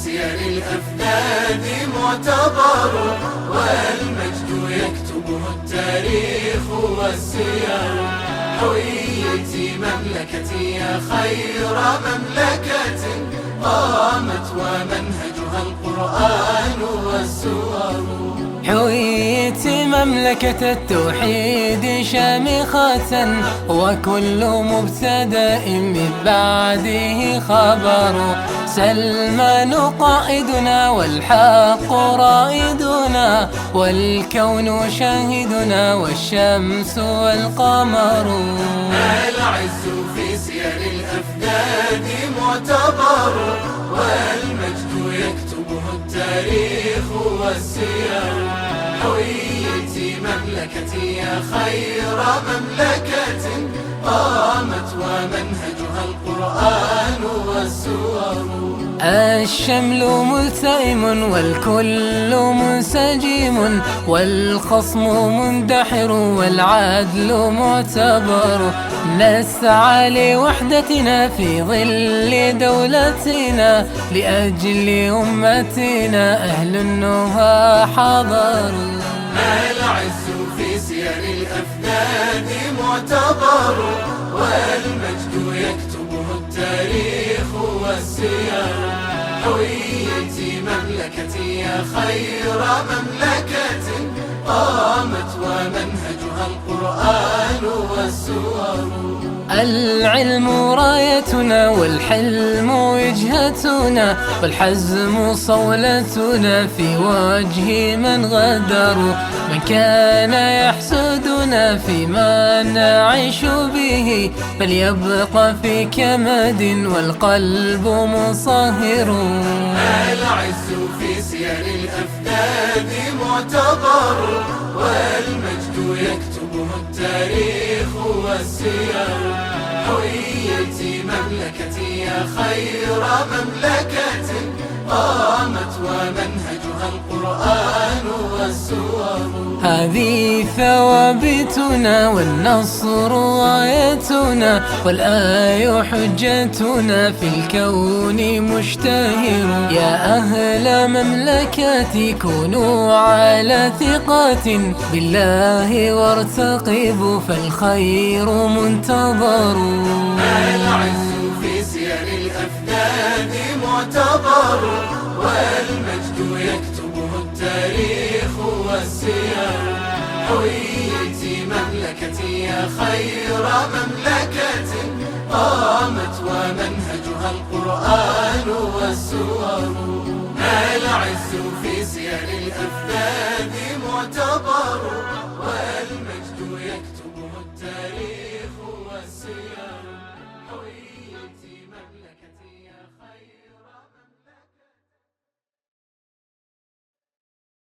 سير الأفنان معتبر، والمجد يكتبه التاريخ والسير. حويتي مملكتي يا خير مملكة قامت ومنهجها القرآن والسور. حويت مملكة التوحيد شامخة، وكل مبتدأ من بعده خبر. سلمان قائدنا والحق رائدنا، والكون شاهدنا والشمس والقمر. العز في سير الأفنان معتبر، والمجد يكتبه التاريخ والسير. حويتي مملكتي يا خير مملكة قامت ومنهجها القرآن والسور. الشمل ملتئم والكل منسجم، والخصم مندحر والعدل معتبر. نسعى لوحدتنا في ظل دولتنا، لأجل أمتنا أهل النهى حضر. العز في سير الأفنان معتبر، والمجد يكتبه التاريخ والسير. حويتي مملكتي يا خير مملكة قامت ومنهجها القرآن والسور. العلم رايتنا والحلم وجهتنا، والحزم صولتنا في وجه من غدر. من كان يحسدنا فيما نعيش به، فليبقى في كمد والقلب مصهر. العز في سير الأفنان معتبر، والمجد يكتبه التاريخ والسير. حويتي مملكتي يا خير مملكة قامت ومنهجها القرآن والسور. هذه ثوابتنا والنصر رايتنا، والآي حجتنا في الكون مشتهر. يا أهل مملكتي كونوا على ثقة بالله وارتقبوا، فالخير منتظر. العز في سير الأفنان معتبر، والمجد يكتبه التاريخ والسير. حويتي مملكتي يا خير مملكة قامت ومنهجها القرآن والسور. العز في سير الأفنان معتبر، والمجد يكتبه التاريخ